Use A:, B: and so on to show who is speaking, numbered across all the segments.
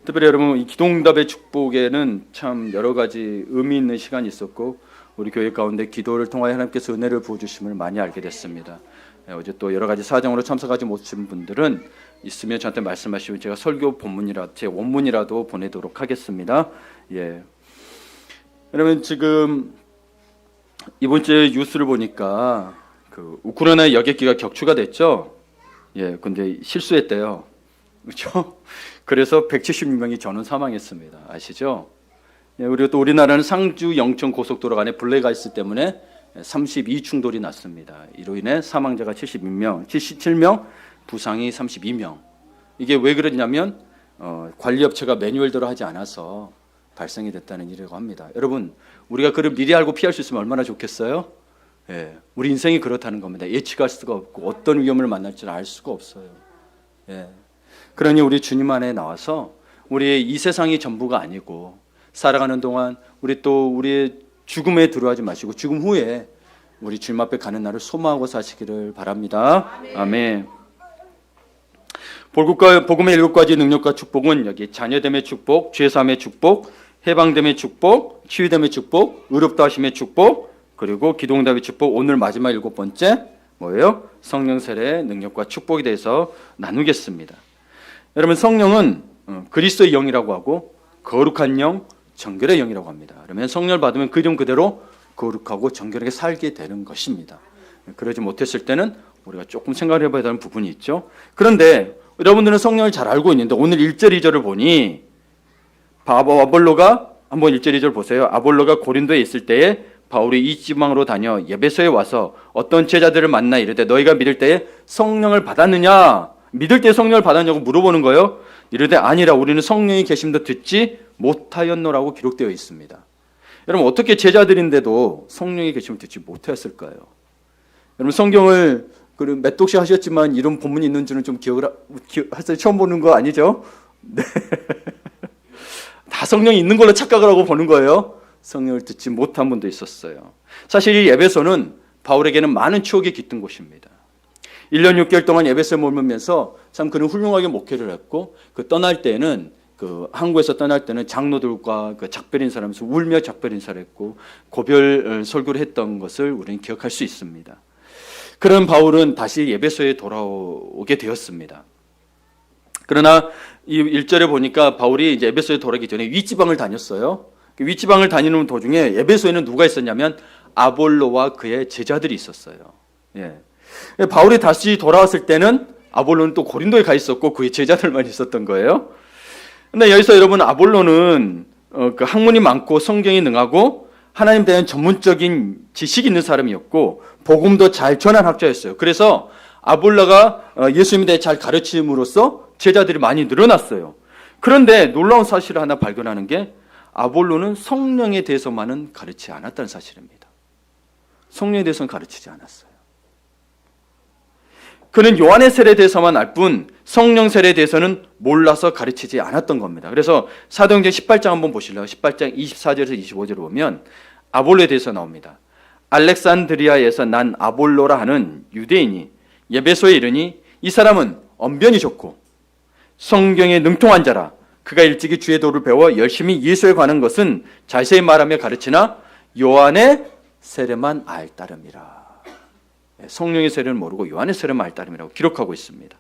A: 특별히 여러분, 이 기도응답의 축복에는 참 여러 가지 의미 있는 시간이 있었고, 우리 교회 가운데 기도를 통하여 하나님께서 은혜를 부어주심을 많이 알게 됐습니다. 어제 또 여러 가지 사정으로 참석하지 못하신 분들은 있으면 저한테 말씀하시면 제가 설교 본문이라 제 원문이라도 보내도록 하겠습니다. 여러분, 지금 이번 주에 뉴스를 보니까 그 우크라이나 여객기가 격추가 됐죠. 근데 실수했대요. 그렇죠? 그래서 176명이 전원 사망했습니다. 아시죠? 그리고 또 우리나라는 상주 영천 고속도로 안에 블랙아이스 때문에 32 충돌이 났습니다. 이로 인해 사망자가 77명, 부상이 32명. 이게 왜 그러냐면 관리업체가 매뉴얼대로 하지 않아서 발생이 됐다는 일이라고 합니다. 여러분, 우리가 그를 미리 알고 피할 수 있으면 얼마나 좋겠어요? 우리 인생이 그렇다는 겁니다. 예측할 수가 없고 어떤 위험을 만날지는 알 수가 없어요. 그러니 우리 주님 안에 나와서 우리의 이 세상이 전부가 아니고 살아가는 동안 우리의 죽음에 두려워하지 마시고 죽음 후에 우리 주님 앞에 가는 날을 소망하고 사시기를 바랍니다. 아멘. 복음의 7가지 능력과 축복은 여기 자녀됨의 축복, 죄사함의 축복, 해방됨의 축복, 치유됨의 축복, 의롭다 하심의 축복, 그리고 기도응답의 축복, 오늘 마지막 7번째 뭐예요? 성령 세례의 능력과 축복에 대해서 나누겠습니다. 여러분, 성령은 그리스도의 영이라고 하고 거룩한 영, 정결의 영이라고 합니다. 그러면 성령을 받으면 그 이름 그대로 거룩하고 정결하게 살게 되는 것입니다. 그러지 못했을 때는 우리가 조금 생각해 봐야 되는 부분이 있죠. 그런데 여러분들은 성령을 잘 알고 있는데 오늘 1절 2절을 보니 아볼로가 한번 1절 2절 보세요. 아볼로가 고린도에 있을 때에 바울이 이 지방으로 다녀 에베소에 와서 어떤 제자들을 만나 이르되 너희가 믿을 때에 성령을 받았느냐? 믿을 때 성령을 받았냐고 물어보는 거예요. 이르되 아니라 우리는 성령이 계심도 듣지 못하였노라고 기록되어 있습니다. 여러분, 어떻게 제자들인데도 성령이 계심을 듣지 못하였을까요? 여러분, 성경을 몇 독씩 하셨지만 이런 본문이 있는 줄은 좀 기억을 하세요. 처음 보는 거 아니죠? 네. 다 성령이 있는 걸로 착각을 하고 보는 거예요. 성령을 듣지 못한 분도 있었어요. 사실 이 에베소는 바울에게는 많은 추억이 깃든 곳입니다. 1년 6개월 동안 에베소에 머물면서 참 그는 훌륭하게 목회를 했고 떠날 때는 한국에서 떠날 때는 장로들과 작별 인사를 하면서 울며 작별 인사를 했고 고별 설교를 했던 것을 우리는 기억할 수 있습니다. 그런 바울은 다시 에베소에 돌아오게 되었습니다. 그러나 이 1절에 보니까 바울이 이제 에베소에 돌아오기 전에 윗지방을 다녔어요. 윗지방을 다니는 도중에 에베소에는 누가 있었냐면 아볼로와 그의 제자들이 있었어요. 바울이 다시 돌아왔을 때는 아볼로는 또 고린도에 가 있었고 그의 제자들만 있었던 거예요. 근데 여기서 여러분, 아볼로는 그 학문이 많고 성경이 능하고 하나님 대한 전문적인 지식이 있는 사람이었고 복음도 잘 전한 학자였어요. 그래서 아볼로가 예수님에 대해 잘 가르침으로써 제자들이 많이 늘어났어요. 그런데 놀라운 사실을 하나 발견하는 게 아볼로는 성령에 대해서만은 가르치지 않았다는 사실입니다. 성령에 대해서는 가르치지 않았어요. 그는 요한의 세례에 대해서만 알 뿐 성령 세례에 대해서는 몰라서 가르치지 않았던 겁니다. 그래서 사도행전 18장 한번 보실래요? 18장 24절에서 25절을 보면 아볼로에 대해서 나옵니다. 알렉산드리아에서 난 아볼로라 하는 유대인이 에베소에 이르니 이 사람은 언변이 좋고 성경에 능통한 자라. 그가 일찍이 주의 도를 배워 열심히 예수에 관한 것은 자세히 말하며 가르치나 요한의 세례만 알 따름이라. 성령의 세례를 모르고 요한의 세례만 알 따름이라고 기록하고 있습니다.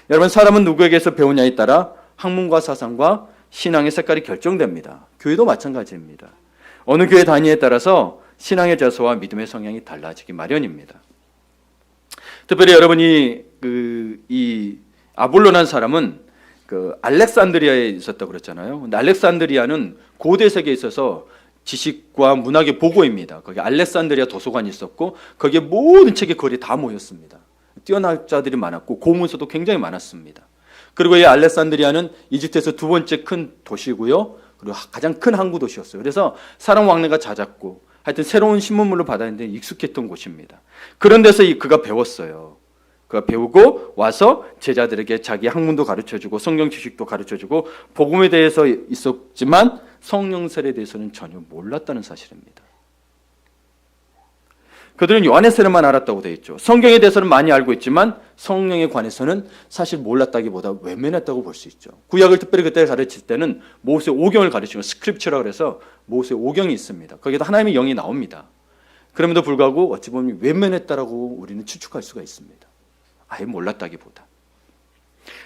A: 여러분, 사람은 누구에게서 배우냐에 따라 학문과 사상과 신앙의 색깔이 결정됩니다. 교회도 마찬가지입니다. 어느 교회 다니에 따라서 신앙의 자세와 믿음의 성향이 달라지기 마련입니다. 특별히 여러분이 이 아볼로라는 사람은 알렉산드리아에 있었다고 그랬잖아요. 근데 알렉산드리아는 고대 세계에 있어서 지식과 문학의 보고입니다. 거기 알렉산드리아 도서관이 있었고 거기에 모든 책의 거리에 다 모였습니다. 뛰어난 자들이 많았고 고문서도 굉장히 많았습니다. 그리고 이 알렉산드리아는 이집트에서 두 번째 큰 도시고요. 그리고 가장 큰 항구 도시였어요. 그래서 사람 왕래가 잦았고 하여튼 새로운 신문물로 받았는데 익숙했던 곳입니다. 그런 데서 그가 배웠어요. 그가 배우고 와서 제자들에게 자기 학문도 가르쳐주고 성경 지식도 가르쳐주고 복음에 대해서 있었지만 성령 세례에 대해서는 전혀 몰랐다는 사실입니다. 그들은 요한의 세례만 알았다고 되어 있죠. 성경에 대해서는 많이 알고 있지만 성령에 관해서는 사실 몰랐다기보다 외면했다고 볼 수 있죠. 구약을 특별히 그때 가르칠 때는 모세 오경을 가르치고 스크립처라고 해서 모세 오경이 있습니다. 거기에도 하나님의 영이 나옵니다. 그럼에도 불구하고 어찌 보면 외면했다라고 우리는 추측할 수가 있습니다. 아예 몰랐다기보다.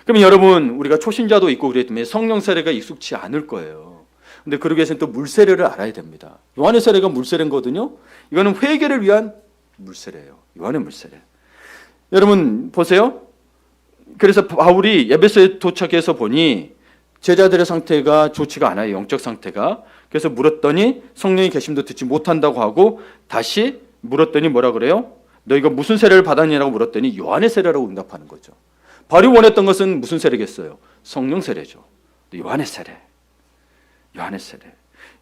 A: 그러면 여러분, 우리가 초신자도 있고 그랬기 때문에 성령 세례가 익숙치 않을 거예요. 근데 그러기 위해서는 또 물세례를 알아야 됩니다. 요한의 세례가 물세례거든요. 이거는 회개를 위한 물세례예요. 요한의 물세례. 여러분 보세요. 그래서 바울이 에베소에 도착해서 보니 제자들의 상태가 좋지가 않아요. 영적 상태가. 그래서 물었더니 성령의 계심도 듣지 못한다고 하고 다시 물었더니 뭐라 그래요? 너희가 무슨 세례를 받았냐고 물었더니 요한의 세례라고 응답하는 거죠. 바울이 원했던 것은 무슨 세례겠어요? 성령 세례죠. 요한의 세례. 요한의 세례.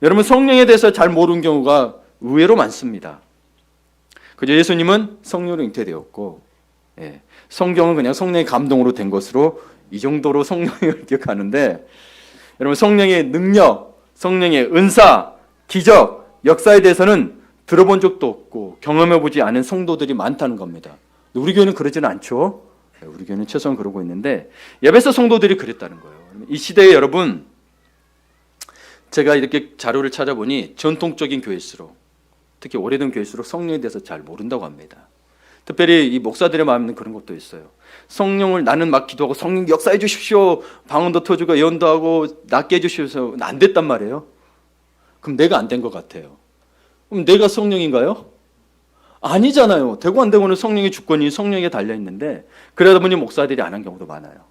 A: 여러분 성령에 대해서 잘 모르는 경우가 의외로 많습니다. 그저 예수님은 성령으로 잉태되었고 성경은 그냥 성령의 감동으로 된 것으로 이 정도로 성령을 기억하는데 여러분 성령의 능력, 성령의 은사, 기적, 역사에 대해서는 들어본 적도 없고 경험해보지 않은 성도들이 많다는 겁니다. 우리 교회는 그러지는 않죠. 우리 교회는 최소한 그러고 있는데 에베소 성도들이 그랬다는 거예요. 이 시대에 여러분 제가 이렇게 자료를 찾아보니 전통적인 교회일수록 특히 오래된 교회일수록 성령에 대해서 잘 모른다고 합니다. 특별히 이 목사들의 마음에는 그런 것도 있어요. 성령을 나는 막 기도하고 성령 역사해 주십시오. 방언도 터주고 예언도 하고 낫게 해주십시오. 안 됐단 말이에요. 그럼 내가 안 된 것 같아요. 그럼 내가 성령인가요? 아니잖아요. 되고 안 되고는 성령의 주권이 성령에 달려있는데 그러다 보니 목사들이 안 한 경우도 많아요.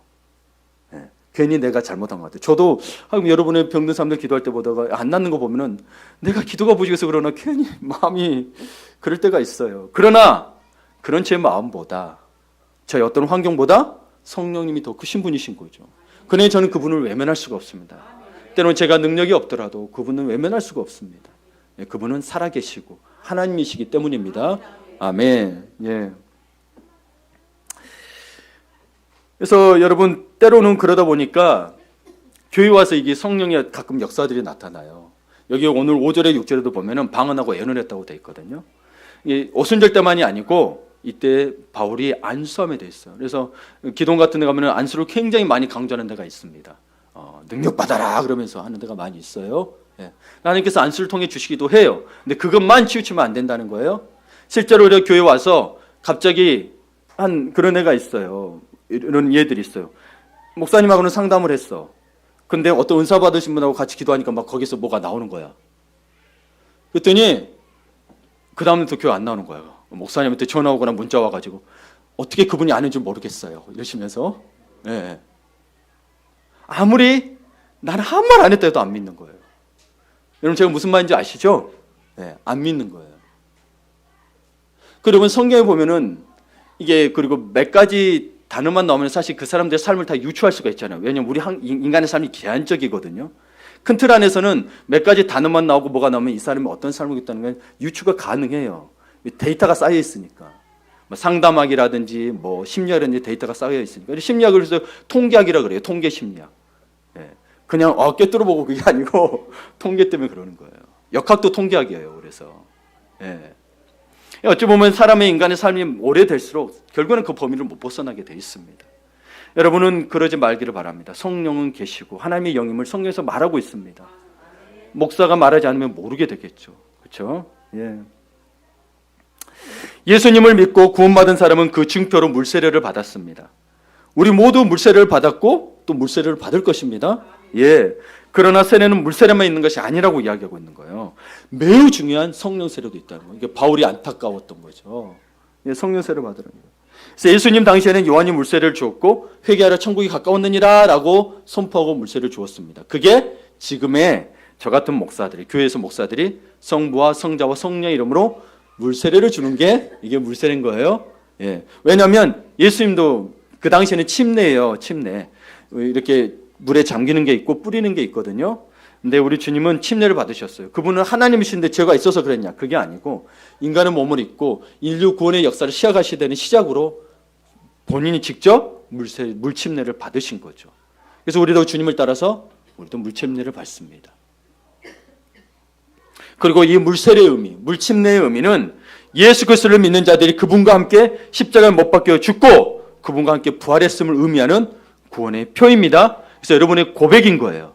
A: 괜히 내가 잘못한 것 같아요. 저도 여러분의 병든 사람들 기도할 때 보다가 안 낫는 거 보면은 내가 기도가 부족해서 그러나 괜히 마음이 그럴 때가 있어요. 그러나 그런 제 마음보다 저희 어떤 환경보다 성령님이 더 크신 분이신 거죠. 그러니 저는 그분을 외면할 수가 없습니다. 때로는 제가 능력이 없더라도 그분은 외면할 수가 없습니다. 그분은 살아계시고 하나님이시기 때문입니다. 아멘. 예. 그래서 여러분 때로는 그러다 보니까 교회 와서 이게 성령의 가끔 역사들이 나타나요. 여기 오늘 5절에 6절에도 보면은 방언하고 예언을 했다고 되어 있거든요. 이게 오순절 때만이 아니고 이때 바울이 안수함에 돼 있어요. 그래서 기동 같은 데 가면은 안수를 굉장히 많이 강조하는 데가 있습니다. 능력 받아라 그러면서 하는 데가 많이 있어요. 예. 하나님께서 안수를 통해 주시기도 해요. 근데 그것만 치우치면 안 된다는 거예요. 실제로 우리가 교회 와서 갑자기 한 그런 애가 있어요. 이런 예들이 있어요. 목사님하고는 상담을 했어. 근데 어떤 은사 받으신 분하고 같이 기도하니까 막 거기서 뭐가 나오는 거야. 그랬더니 그 다음부터 교회 안 나오는 거예요. 목사님한테 전화 오거나 문자 와가지고 어떻게 그분이 아는지 모르겠어요. 이러시면서 아무리 나는 한 말 안 했다 해도 안 믿는 거예요. 여러분 제가 무슨 말인지 아시죠? 안 믿는 거예요. 그러면 성경에 보면은 이게 그리고 몇 가지 단어만 나오면 사실 그 사람들의 삶을 다 유추할 수가 있잖아요. 왜냐하면 우리 인간의 삶이 제한적이거든요. 큰 틀 안에서는 몇 가지 단어만 나오고 뭐가 나오면 이 사람이 어떤 삶을 있다는 건 유추가 가능해요. 데이터가 쌓여 있으니까. 뭐 상담학이라든지 뭐 심리학이라든지 데이터가 쌓여 있으니까. 심리학을 그래서 통계학이라 그래요. 통계 심리학. 그냥 꿰뚫어 보고 그게 아니고 통계 때문에 그러는 거예요. 역학도 통계학이에요. 그래서 어찌 보면 사람의 인간의 삶이 오래될수록 결국은 그 범위를 못 벗어나게 돼 있습니다. 여러분은 그러지 말기를 바랍니다. 성령은 계시고 하나님의 영임을 성경에서 말하고 있습니다. 목사가 말하지 않으면 모르게 되겠죠. 그렇죠? 예수님을 믿고 구원받은 사람은 그 증표로 물세례를 받았습니다. 우리 모두 물세례를 받았고 또 물세례를 받을 것입니다. 그러나 세례는 물세례만 있는 것이 아니라고 이야기하고 있는 거예요. 매우 중요한 성령 세례도 있다는 거예요. 이게 바울이 안타까웠던 거죠. 성령 세례를 받으라는 거예요. 그래서 예수님 당시에는 요한이 물세례를 주었고 회개하라 천국이 가까웠느니라 라고 선포하고 물세례를 주었습니다. 그게 지금의 저 같은 목사들이 교회에서 목사들이 성부와 성자와 성령의 이름으로 물세례를 주는 게 이게 물세례인 거예요. 왜냐하면 예수님도 그 당시에는 침례예요. 침례. 이렇게 물에 잠기는 게 있고 뿌리는 게 있거든요. 근데 우리 주님은 침례를 받으셨어요. 그분은 하나님이신데 죄가 있어서 그랬냐? 그게 아니고 인간의 몸을 입고 인류 구원의 역사를 시작하시되는 시작으로 본인이 직접 물침례를 받으신 거죠. 그래서 우리도 주님을 따라서 우리도 물침례를 받습니다. 그리고 이 물세례의 의미, 물침례의 의미는 예수 그리스도를 믿는 자들이 그분과 함께 십자가에 못 박혀 죽고 그분과 함께 부활했음을 의미하는 구원의 표입니다. 그래서 여러분의 고백인 거예요.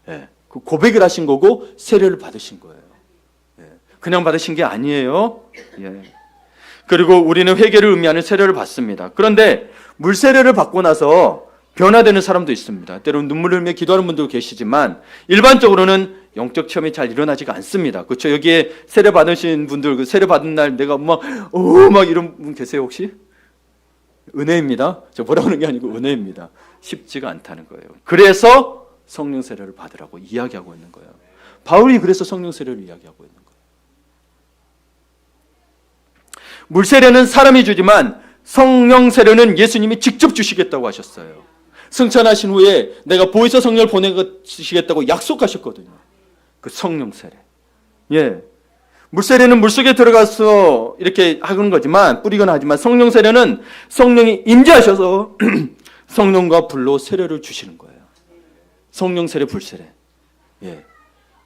A: 예, 그 고백을 하신 거고 세례를 받으신 거예요. 예, 그냥 받으신 게 아니에요. 예. 그리고 우리는 회개를 의미하는 세례를 받습니다. 그런데 물세례를 받고 나서 변화되는 사람도 있습니다. 때로는 눈물을 흘리며 기도하는 분도 계시지만 일반적으로는 영적 체험이 잘 일어나지가 않습니다. 그렇죠? 여기에 세례 받으신 분들, 그 세례 받은 날 내가 막 이런 분 계세요 혹시? 은혜입니다. 저 뭐라 하는 게 아니고 은혜입니다. 쉽지가 않다는 거예요. 그래서 성령 세례를 받으라고 이야기하고 있는 거예요. 바울이 그래서 성령 세례를 이야기하고 있는 거예요. 물 세례는 사람이 주지만 성령 세례는 예수님이 직접 주시겠다고 하셨어요. 승천하신 후에 내가 보혜사 성령을 보내시겠다고 약속하셨거든요. 그 성령 세례. 예. 물세례는 물속에 들어가서 이렇게 하는 거지만 뿌리거나 하지만 성령 세례는 성령이 임재하셔서 성령과 불로 세례를 주시는 거예요. 성령 세례, 불세례. 예.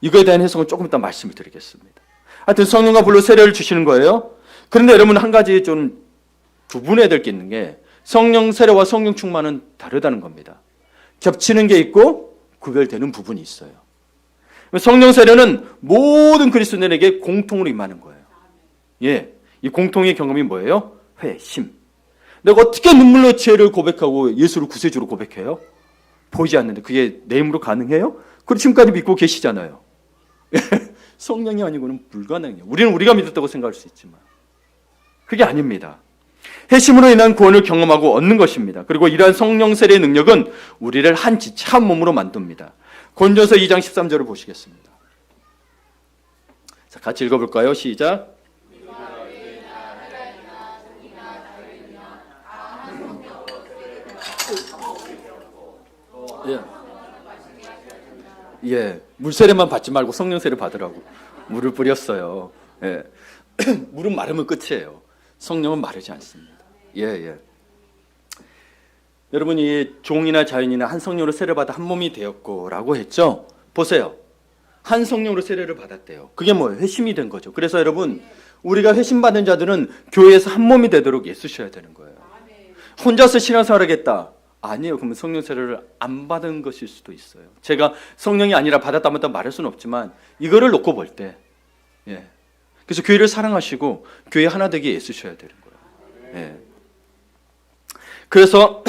A: 이거에 대한 해석은 조금 이따 말씀을 드리겠습니다. 하여튼 성령과 불로 세례를 주시는 거예요. 그런데 여러분 한 가지 좀 구분해야 될 게 있는 게 성령 세례와 성령 충만은 다르다는 겁니다. 겹치는 게 있고 구별되는 부분이 있어요. 성령 세례는 모든 그리스도인에게 공통으로 임하는 거예요. 예, 이 공통의 경험이 뭐예요? 회심. 내가 어떻게 눈물로 죄를 고백하고 예수를 구세주로 고백해요? 보이지 않는데 그게 내 힘으로 가능해요? 그리고 지금까지 믿고 계시잖아요. 성령이 아니고는 불가능해요. 우리는 우리가 믿었다고 생각할 수 있지만 그게 아닙니다. 회심으로 인한 구원을 경험하고 얻는 것입니다. 그리고 이러한 성령 세례의 능력은 우리를 한 지체 한 몸으로 만듭니다. 고린도서 2장 13절을 보시겠습니다. 자, 같이 읽어볼까요? 시작. 예, 물세례만 받지 말고 성령 세례 받으라고 물을 뿌렸어요. 예. 물은 마르면 끝이에요. 성령은 마르지 않습니다. 예. 여러분이 종이나 자연이나 한 성령으로 세례 받아 한 몸이 되었고라고 했죠. 보세요. 한 성령으로 세례를 받았대요. 그게 뭐예요? 회심이 된 거죠. 그래서 여러분 우리가 회심 받은 자들은 교회에서 한 몸이 되도록 애쓰셔야 되는 거예요. 혼자서 신앙생활 하겠다. 아니에요. 그러면 성령 세례를 안 받은 것일 수도 있어요. 제가 성령이 아니라 받았다 안 받았다 말할 수는 없지만 이거를 놓고 볼 때 예. 그래서 교회를 사랑하시고 교회 하나 되게 애쓰셔야 되는 거예요. 예. 그래서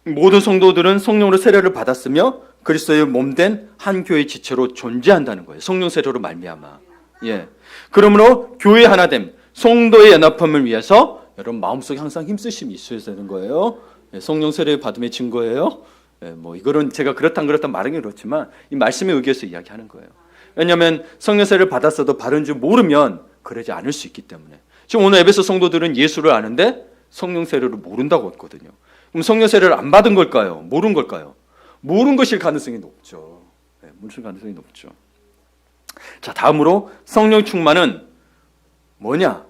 A: 모든 성도들은 성령으로 세례를 받았으며 그리스도의 몸된 한 교회 지체로 존재한다는 거예요. 성령 세례로 말미암아. 예. 그러므로 교회 하나됨, 성도의 연합함을 위해서 여러분 마음속에 항상 힘쓰심이 있어야 되는 거예요. 예. 성령 세례 받음의 증거예요. 예. 뭐 이거는 제가 그렇다 말하긴 그렇지만 이 말씀에 의해서 이야기하는 거예요. 왜냐하면 성령 세례를 받았어도 바른 줄 모르면 그러지 않을 수 있기 때문에. 지금 오늘 에베소 성도들은 예수를 아는데 성령 세례를 모른다고 했거든요. 그럼 성령 세례를 안 받은 걸까요? 모른 걸까요? 모른 것일 가능성이 높죠. 네, 모를 가능성이 높죠. 자, 다음으로 성령 충만은 뭐냐?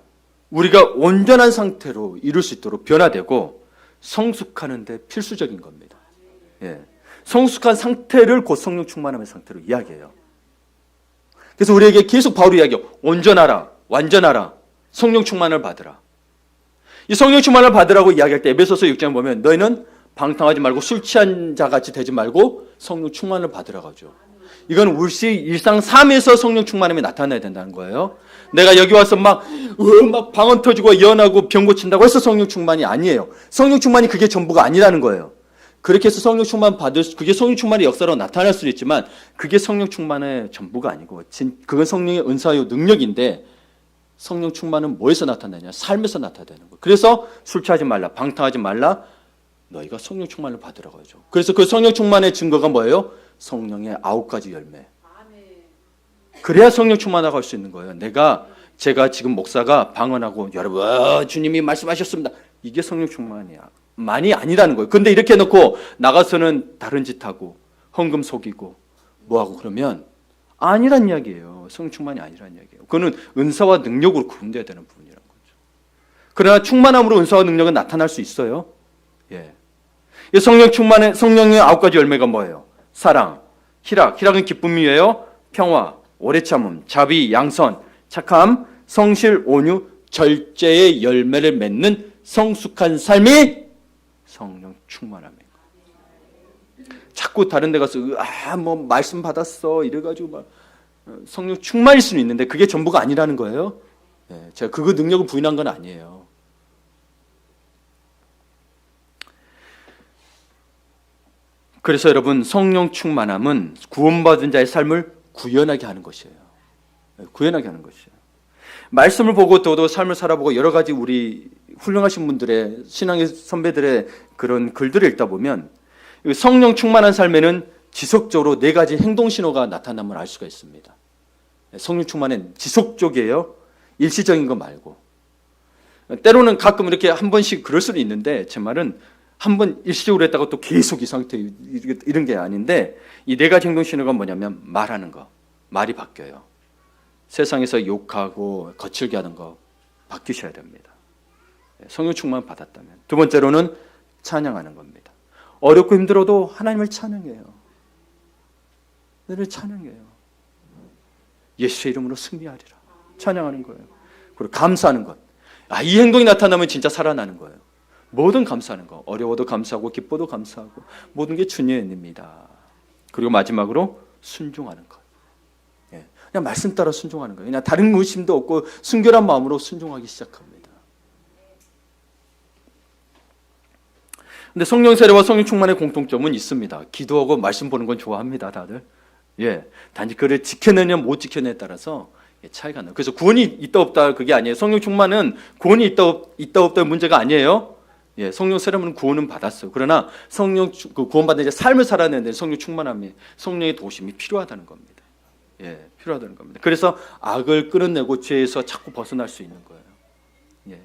A: 우리가 온전한 상태로 이룰 수 있도록 변화되고 성숙하는 데 필수적인 겁니다. 예. 성숙한 상태를 곧 성령 충만함의 상태로 이야기해요. 그래서 우리에게 계속 바울이 이야기해요. 온전하라, 완전하라, 성령 충만을 받으라. 이 성령 충만을 받으라고 이야기할 때 에베소서 6장에 보면 너희는 방탕하지 말고 술 취한 자같이 되지 말고 성령 충만을 받으라고 하죠. 이건 우리 일상 삶에서 성령 충만함이 나타나야 된다는 거예요. 내가 여기 와서 막 방언 터지고 예언하고 병 고친다고 해서 성령 충만이 아니에요. 성령 충만이 그게 전부가 아니라는 거예요. 그렇게 해서 성령 충만 그게 성령 충만의 역사로 나타날 수도 있지만 그게 성령 충만의 전부가 아니고 그건 성령의 은사요 능력인데 성령 충만은 뭐에서 나타나냐? 삶에서 나타나는 거예요. 그래서 술 취하지 말라, 방탕하지 말라, 너희가 성령 충만을 받으라고 하죠. 그래서 그 성령 충만의 증거가 뭐예요? 성령의 9가지 열매. 그래야 성령 충만하고 할 수 있는 거예요. 제가 지금 목사가 방언하고 여러분 주님이 말씀하셨습니다. 이게 성령 충만이야. 많이 아니라는 거예요. 근데 이렇게 해놓고 나가서는 다른 짓 하고 헌금 속이고 뭐하고 그러면 아니란 이야기예요. 성령 충만이 아니란 이야기예요. 그거는 은사와 능력으로 구분돼야 되는 부분이라는 거죠. 그러나 충만함으로 은사와 능력은 나타날 수 있어요. 예. 성령의 9가지 열매가 뭐예요? 사랑, 희락은 기쁨이에요. 평화, 오래 참음, 자비, 양선, 착함, 성실, 온유, 절제의 열매를 맺는 성숙한 삶이 성령 충만함이에요. 자꾸 다른 데 가서 뭐 말씀 받았어 이래가지고 막 성령 충만일 수는 있는데 그게 전부가 아니라는 거예요. 제가 그거 능력을 부인한 건 아니에요. 그래서 여러분, 성령 충만함은 구원받은 자의 삶을 구현하게 하는 것이에요. 구현하게 하는 것이에요. 말씀을 보고 또 삶을 살아보고 여러 가지 우리 훌륭하신 분들의 신앙의 선배들의 그런 글들을 읽다 보면 성령 충만한 삶에는 지속적으로 네 가지 행동 신호가 나타남을 알 수가 있습니다. 성령 충만은 지속적이에요. 일시적인 거 말고. 때로는 가끔 이렇게 한 번씩 그럴 수도 있는데 제 말은 한 번 일시적으로 했다가 또 계속 이 상태 이런 게 아닌데 이 네 가지 행동 신호가 뭐냐면 말하는 거. 말이 바뀌어요. 세상에서 욕하고 거칠게 하는 거 바뀌셔야 됩니다. 성령 충만 받았다면. 두 번째로는 찬양하는 겁니다. 어렵고 힘들어도 하나님을 찬양해요. 늘 찬양해요. 예수의 이름으로 승리하리라. 찬양하는 거예요. 그리고 감사하는 것. 이 행동이 나타나면 진짜 살아나는 거예요. 뭐든 감사하는 거. 어려워도 감사하고 기뻐도 감사하고 모든 게 주님의 은혜입니다. 그리고 마지막으로 순종하는 것. 그냥 말씀 따라 순종하는 거예요. 그냥 다른 의심도 없고 순결한 마음으로 순종하기 시작합니다. 근데 성령 세례와 성령 충만의 공통점은 있습니다. 기도하고 말씀 보는 건 좋아합니다, 다들. 단지 그를 지켜내냐 못 지켜내냐에 따라서 차이가 나요. 그래서 구원이 있다 없다 그게 아니에요. 성령 충만은 구원이 있다 없다의 문제가 아니에요. 성령 세례는 구원은 받았어요. 그러나 성령 구원받은 이제 삶을 살아내는 성령 충만함이 성령의 도심이 필요하다는 겁니다. 필요하다는 겁니다. 그래서 악을 끌어내고 죄에서 자꾸 벗어날 수 있는 거예요.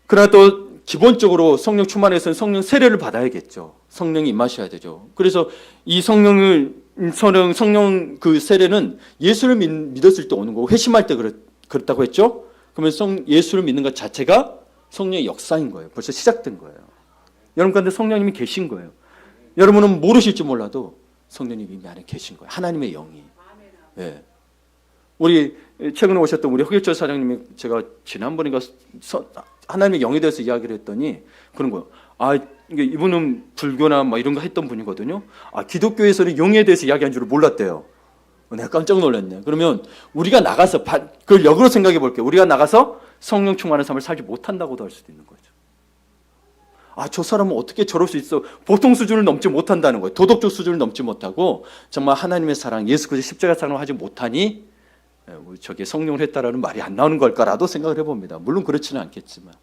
A: 그러나 또 기본적으로 성령 충만해서는 성령 세례를 받아야겠죠. 성령이 임하셔야 되죠. 그래서 이 성령 그 세례는 예수를 믿었을 때 오는 거고 회심할 때 그렇다고 했죠. 그러면 예수를 믿는 것 자체가 성령의 역사인 거예요. 벌써 시작된 거예요. 여러분 가운데 성령님이 계신 거예요. 여러분은 모르실지 몰라도 성령님이 이미 안에 계신 거예요. 하나님의 영이. 우리 최근에 오셨던 우리 허길철 사장님이 제가 지난번인가 하나님의 영에 대해서 이야기를 했더니 그런 거예요. 이분은 불교나 막 이런 거 했던 분이거든요. 기독교에서는 영에 대해서 이야기한 줄을 몰랐대요. 내가 깜짝 놀랐네. 그러면 우리가 나가서 그걸 역으로 생각해 볼게요. 우리가 나가서 성령 충만한 삶을 살지 못한다고도 할 수도 있는 거죠. 저 사람은 어떻게 저럴 수 있어? 보통 수준을 넘지 못한다는 거예요. 도덕적 수준을 넘지 못하고 정말 하나님의 사랑, 예수 그리스도의 십자가 사랑을 하지 못하니 저게 성령을 했다라는 말이 안 나오는 걸까라도 생각을 해봅니다. 물론 그렇지는 않겠지만.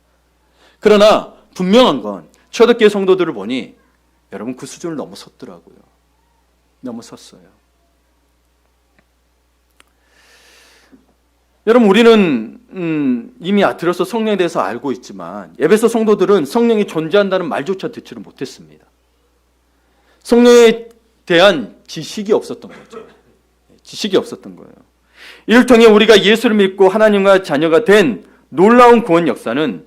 A: 그러나 분명한 건 초대교회 성도들을 보니 여러분 그 수준을 넘어섰더라고요. 넘어섰어요. 여러분 우리는 이미 들어서 성령에 대해서 알고 있지만 에베소 성도들은 성령이 존재한다는 말조차 듣지를 못했습니다. 성령에 대한 지식이 없었던 거죠. 지식이 없었던 거예요. 이를 통해 우리가 예수를 믿고 하나님과 자녀가 된 놀라운 구원 역사는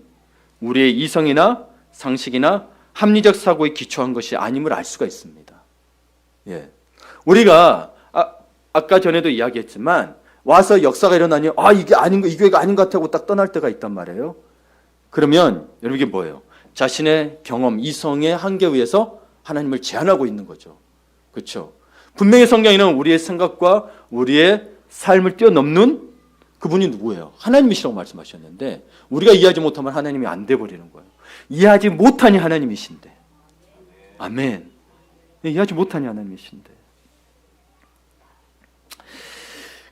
A: 우리의 이성이나 상식이나 합리적 사고에 기초한 것이 아님을 알 수가 있습니다. 우리가 아까 전에도 이야기했지만 와서 역사가 일어나니 이게 아닌 거, 이 교회가 아닌 것 같다고 딱 떠날 때가 있단 말이에요. 그러면 여러분 이게 뭐예요? 자신의 경험, 이성의 한계에 의해서 하나님을 제한하고 있는 거죠. 그렇죠? 분명히 성경에는 우리의 생각과 우리의 삶을 뛰어넘는 그분이 누구예요? 하나님이시라고 말씀하셨는데 우리가 이해하지 못하면 하나님이 안 돼버리는 거예요. 이해하지 못하니 하나님이신데. 아멘. 이해하지 못하니 하나님이신데.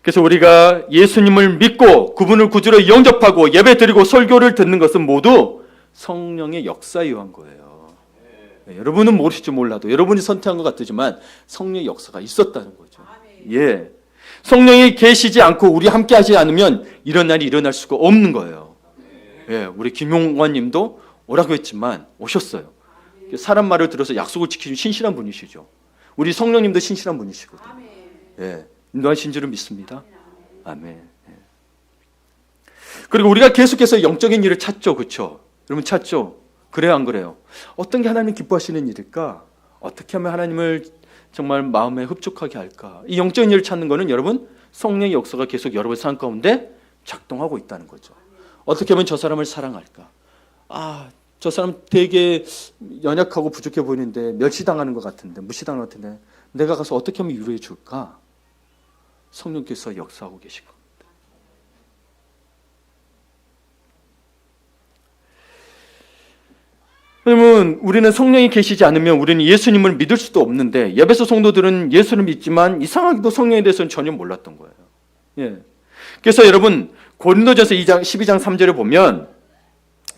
A: 그래서 우리가 예수님을 믿고 그분을 구주로 영접하고 예배드리고 설교를 듣는 것은 모두 성령의 역사에 의한 거예요. 여러분은 모르실지 몰라도 여러분이 선택한 것 같지만 성령의 역사가 있었다는 거죠. 성령이 계시지 않고 우리 함께 하지 않으면 이런 날이 일어날 수가 없는 거예요. 우리 김용관 님도 오라고 했지만 오셨어요. 사람 말을 들어서 약속을 지키는 신실한 분이시죠. 우리 성령님도 신실한 분이시거든요. 인도하신 줄은 믿습니다. 아멘. 그리고 우리가 계속해서 영적인 일을 찾죠. 그렇죠? 여러분 찾죠? 그래요 안 그래요? 어떤 게 하나님 기뻐하시는 일일까? 어떻게 하면 하나님을 정말 마음에 흡족하게 할까? 이 영적인 일을 찾는 거는 여러분 성령의 역사가 계속 여러분 삶 가운데 작동하고 있다는 거죠. 어떻게 하면 저 사람을 사랑할까? 저 사람 되게 연약하고 부족해 보이는데 멸시당하는 것 같은데, 무시당하는 것 같은데 내가 가서 어떻게 하면 위로해 줄까? 성령께서 역사하고 계신 겁니다. 그러면 우리는 성령이 계시지 않으면 우리는 예수님을 믿을 수도 없는데, 에베소 성도들은 예수를 믿지만 이상하게도 성령에 대해서는 전혀 몰랐던 거예요. 예. 그래서 여러분 고린도전서 12장 3절을 보면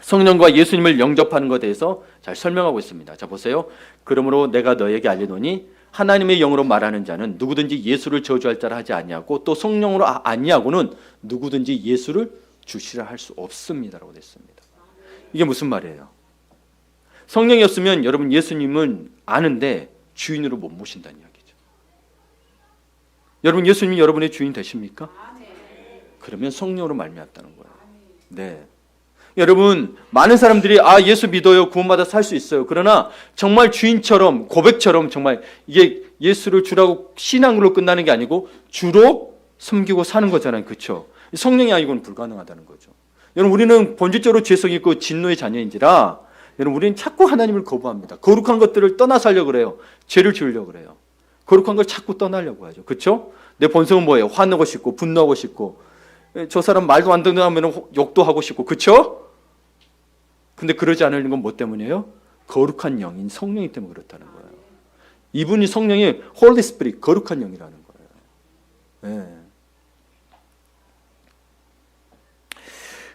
A: 성령과 예수님을 영접하는 것에 대해서 잘 설명하고 있습니다. 자 보세요. 그러므로 내가 너에게 알리노니 하나님의 영으로 말하는 자는 누구든지 예수를 저주할 자라 하지 아니하고 또 성령으로 아니하고는 누구든지 예수를 주시라 할 수 없습니다라고 됐습니다. 이게 무슨 말이에요? 성령이었으면 여러분 예수님은 아는데 주인으로 못 모신다는 이야기죠. 여러분 예수님이 여러분의 주인 되십니까? 그러면 성령으로 말미암았다는 거예요. 네. 여러분 많은 사람들이 예수 믿어요, 구원받아 살 수 있어요. 그러나 정말 주인처럼 고백처럼 정말 이게 예수를 주라고 신앙으로 끝나는 게 아니고 주로 섬기고 사는 거잖아요. 그렇죠? 성령이 아니고는 불가능하다는 거죠. 여러분 우리는 본질적으로 죄성이 있고 진노의 자녀인지라 여러분 우리는 자꾸 하나님을 거부합니다. 거룩한 것들을 떠나 살려고 그래요. 죄를 지으려고 그래요. 거룩한 걸 자꾸 떠나려고 하죠. 그렇죠? 내 본성은 뭐예요? 화내고 싶고 분노하고 싶고 저 사람 말도 안 듣는 하면 욕도 하고 싶고, 그렇죠? 근데 그러지 않으려는 건 뭐 때문이에요? 거룩한 영인 성령이 때문에 그렇다는 거예요. 이분이 성령이 Holy Spirit, 거룩한 영이라는 거예요. 네.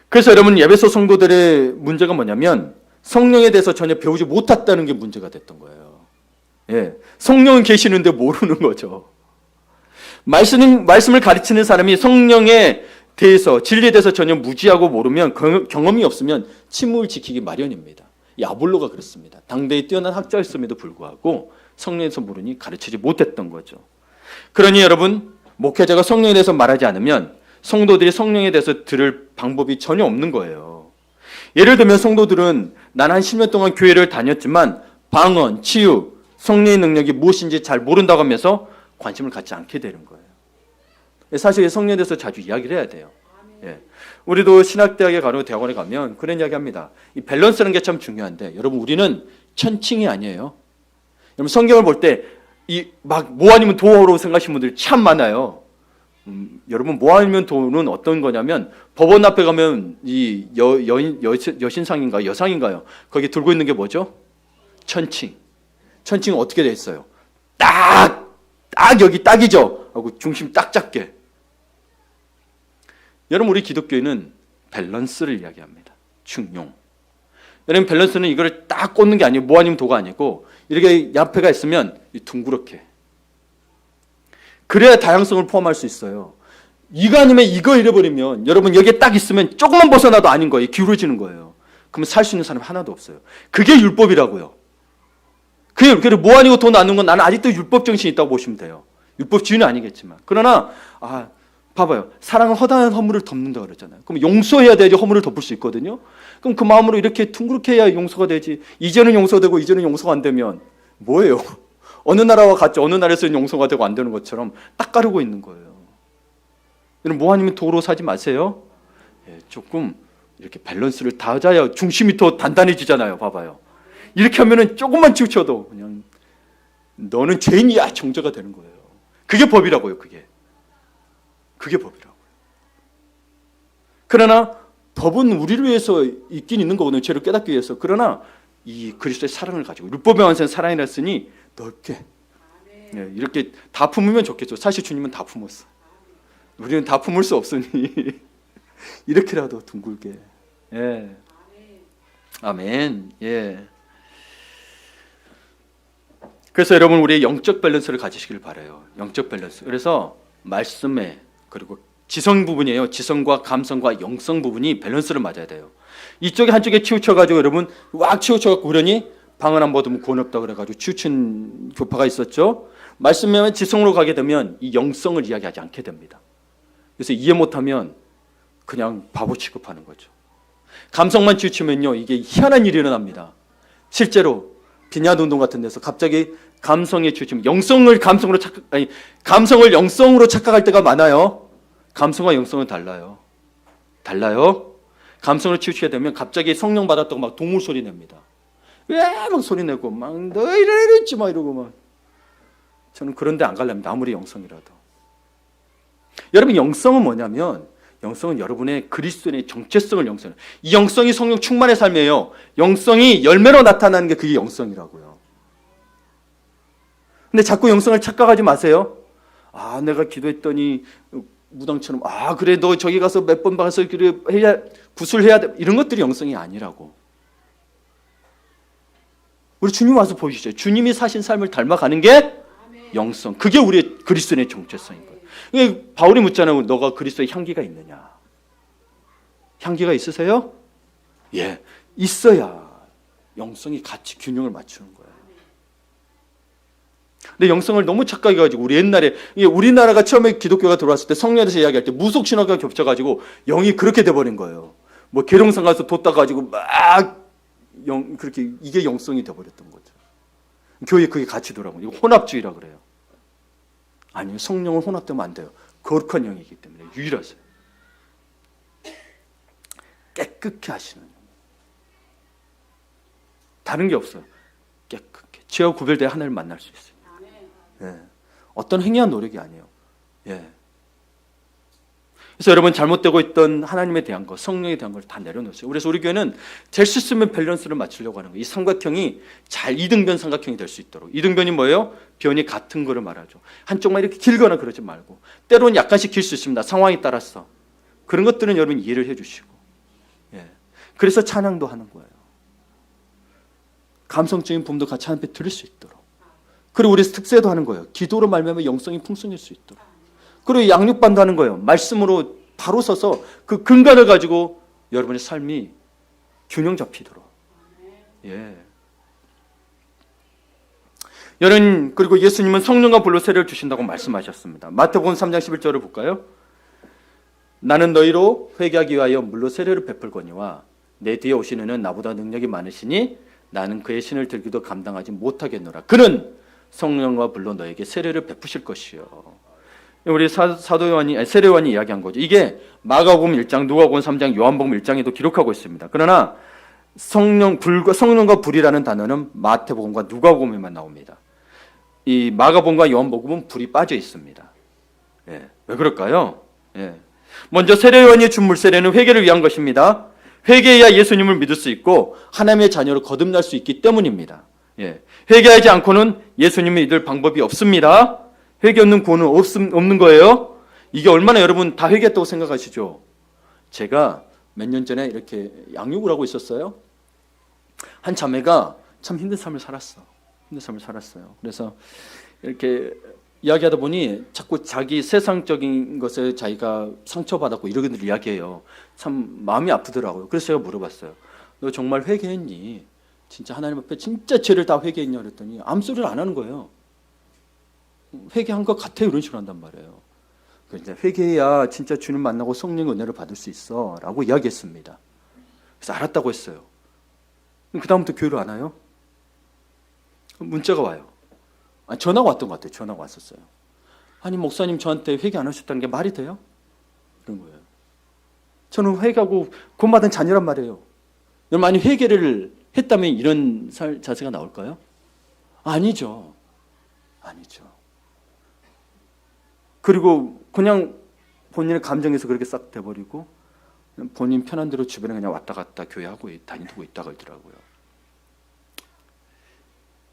A: 그래서 여러분 에베소 성도들의 문제가 뭐냐면 성령에 대해서 전혀 배우지 못했다는 게 문제가 됐던 거예요. 예. 성령은 계시는데 모르는 거죠. 말씀을 가르치는 사람이 성령에 대해서, 진리에 대해서 전혀 무지하고 모르면, 경험이 없으면 침묵을 지키기 마련입니다. 이 아볼로가 그렇습니다. 당대에 뛰어난 학자였음에도 불구하고 성령에서 모르니 가르치지 못했던 거죠. 그러니 여러분 목회자가 성령에 대해서 말하지 않으면 성도들이 성령에 대해서 들을 방법이 전혀 없는 거예요. 예를 들면 성도들은 난 한 10년 동안 교회를 다녔지만 방언, 치유, 성령의 능력이 무엇인지 잘 모른다고 하면서 관심을 갖지 않게 되는 거예요. 사실 성령에 대해서 자주 이야기를 해야 돼요. 예. 우리도 신학대학에 가고 대학원에 가면 그런 이야기 합니다. 이 밸런스라는 게 참 중요한데 여러분 우리는 천칭이 아니에요. 여러분 성경을 볼 때 뭐 아니면 도로 생각하시는 분들이 참 많아요. 여러분 뭐 아니면 도는 어떤 거냐면 법원 앞에 가면 이 여신상인가 여상인가요? 거기 들고 있는 게 뭐죠? 천칭. 천칭은 어떻게 돼 있어요? 딱 여기 딱이죠? 하고 중심 딱 잡게. 여러분 우리 기독교인은 밸런스를 이야기합니다. 충용. 여러분 밸런스는 이거를 딱 꽂는 게 아니고 뭐 아니면 도가 아니고 이렇게 옆에가 있으면 둥그렇게. 그래야 다양성을 포함할 수 있어요. 이거 아니면 이거 잃어버리면 여러분 여기에 딱 있으면 조금만 벗어나도 아닌 거예요. 기울어지는 거예요. 그러면 살 수 있는 사람이 하나도 없어요. 그게 율법이라고요. 그게 뭐 아니고 도 나누는 건 나는 아직도 율법 정신이 있다고 보시면 돼요. 율법 주의는 아니겠지만. 그러나 봐봐요. 사랑은 허다한 허물을 덮는다 그러잖아요. 그럼 용서해야 돼야지 허물을 덮을 수 있거든요. 그럼 그 마음으로 이렇게 둥그렇게 해야 용서가 되지. 이제는 용서되고 이제는 용서가 안 되면 뭐예요? 어느 나라와 같이 어느 나라에서는 용서가 되고 안 되는 것처럼 딱 가르고 있는 거예요. 여러분 뭐 아니면 도로 사지 마세요. 예, 조금 이렇게 밸런스를 다져야 중심이 더 단단해지잖아요. 봐봐요. 이렇게 하면은 조금만 치우쳐도 그냥 너는 죄인이야 정죄가 되는 거예요. 그게 법이라고요. 그게 법이라고요. 그러나 법은 우리를 위해서 있긴 있는 거거든요. 죄를 깨닫기 위해서. 그러나 이 그리스도의 사랑을 가지고 율법의 완성은 사랑이라 했으니 넓게 네, 이렇게 다 품으면 좋겠죠. 사실 주님은 다 품었어. 우리는 다 품을 수 없으니 이렇게라도 둥글게. 예. 아멘. 예. 그래서 여러분 우리의 영적 밸런스를 가지시길 바라요. 영적 밸런스. 그래서 말씀에 그리고 지성 부분이에요. 지성과 감성과 영성 부분이 밸런스를 맞아야 돼요. 이쪽에 한쪽에 치우쳐가지고 여러분 왁 치우쳐갖고 그러니 방언 안 받으면 구원 없다 그래가지고 치우친 교파가 있었죠. 말씀에 지성으로 가게 되면 이 영성을 이야기하지 않게 됩니다. 그래서 이해 못하면 그냥 바보 취급하는 거죠. 감성만 치우치면요 이게 희한한 일이 일어납니다. 실제로 비냐드 운동 같은 데서 갑자기 감성에 치우치면 감성을 영성으로 착각할 때가 많아요. 감성과 영성은 달라요. 감성을 치우치게 되면 갑자기 성령 받았다고 막 동물 소리 냅니다. 왜 막 소리 내고 막 너 이랬지 막 이러고 막. 저는 그런데 안 갈랍니다. 아무리 영성이라도. 여러분, 영성은 뭐냐면, 영성은 여러분의 그리스도인의 정체성을 영성해요. 이 영성이 성령 충만의 삶이에요. 영성이 열매로 나타나는 게 그게 영성이라고요. 근데 자꾸 영성을 착각하지 마세요. 아, 내가 기도했더니 무당처럼 그래 너 저기 가서 몇 번 봐서 그래 해야 구술해야 돼. 이런 것들이 영성이 아니라고. 우리 주님 와서 보시죠. 주님이 사신 삶을 닮아가는 게 영성. 그게 우리의 그리스도인의 정체성인 거예요. 바울이 묻잖아요. 너가 그리스도의 향기가 있느냐? 향기가 있으세요? 예, 있어야 영성이 같이 균형을 맞추는 거예요. 근데 영성을 너무 착각해가지고 우리 옛날에 우리나라가 처음에 기독교가 들어왔을 때 성령에 대해서 이야기할 때 무속 신화가 겹쳐가지고 영이 그렇게 돼버린 거예요. 뭐 계룡산 가서 돛다 가지고 막 그렇게 이게 영성이 돼버렸던 거죠. 교회에 그게 가치더라고요. 이거 혼합주의라 그래요. 아니요, 성령은 혼합되면 안 돼요. 거룩한 영이기 때문에 유일하세요. 깨끗게 하시는 영. 다른 게 없어요. 깨끗게 죄와 구별되어 하나님을 만날 수 있어요. 예. 어떤 행위한 노력이 아니에요. 예. 그래서 여러분, 잘못되고 있던 하나님에 대한 것, 성령에 대한 걸 다 내려놓으세요. 그래서 우리 교회는 될 수 있으면 밸런스를 맞추려고 하는 거예요. 이 삼각형이 잘 이등변 삼각형이 될 수 있도록. 이등변이 뭐예요? 변이 같은 거를 말하죠. 한쪽만 이렇게 길거나 그러지 말고, 때로는 약간씩 길 수 있습니다. 상황에 따라서. 그런 것들은 여러분 이해를 해주시고. 예. 그래서 찬양도 하는 거예요. 감성적인 부분도 같이 한 배 들을 수 있도록. 그리고 우리 특세도 하는 거예요. 기도로 말미암아 영성이 풍성할 수 있도록. 그리고 양육반도 하는 거예요. 말씀으로 바로 서서 그 근간을 가지고 여러분의 삶이 균형 잡히도록. 예. 여러분, 그리고 예수님은 성령과 불로 세례를 주신다고 말씀하셨습니다. 마태복음 3장 11절을 볼까요? 나는 너희로 회개하기 위하여 물로 세례를 베풀거니와 내 뒤에 오시는 이는 나보다 능력이 많으시니 나는 그의 신을 들기도 감당하지 못하겠노라. 그는 성령과 불로 너에게 세례를 베푸실 것이요. 우리 사도 요한이 세례 요한이 이야기한 거죠. 이게 마가복음 1장, 누가복음 3장, 요한복음 1장에도 기록하고 있습니다. 그러나 성령과 불이라는 단어는 마태복음과 누가복음에만 나옵니다. 이 마가복음과 요한복음은 불이 빠져 있습니다. 예. 왜 그럴까요? 예. 먼저 세례 요한이 준 물세례는 회개를 위한 것입니다. 회개해야 예수님을 믿을 수 있고 하나님의 자녀로 거듭날 수 있기 때문입니다. 예. 회개하지 않고는 예수님을 믿을 방법이 없습니다. 회개 없는 구원은 없는 거예요. 이게 얼마나 여러분 다 회개했다고 생각하시죠? 제가 몇 년 전에 이렇게 양육을 하고 있었어요. 한 자매가 참 힘든 삶을 살았어요. 그래서 이렇게 이야기하다 보니 자꾸 자기 세상적인 것에 자기가 상처받았고 이런 것들 이야기해요. 참 마음이 아프더라고요. 그래서 제가 물어봤어요. 너 정말 회개했니? 진짜 하나님 앞에 진짜 죄를 다 회개했냐 그랬더니 아무 소리를 안 하는 거예요. 회개한 것 같아요. 이런 식으로 한단 말이에요. 그래서 회개해야 진짜 주님 만나고 성령의 은혜를 받을 수 있어 라고 이야기했습니다. 그래서 알았다고 했어요. 그 다음부터 교회를 안 와요? 문자가 와요. 전화가 왔던 것 같아요. 전화가 왔었어요. 아니 목사님 저한테 회개 안 하셨다는 게 말이 돼요? 그런 거예요. 저는 회개하고 구원받은 자녀란 말이에요. 여러분, 많이 회개를 했다면 이런 자세가 나올까요? 아니죠. 그리고 그냥 본인의 감정에서 그렇게 싹 돼버리고 본인 편한 대로 주변에 그냥 왔다 갔다 교회하고 다니고 있다고 하더라고요.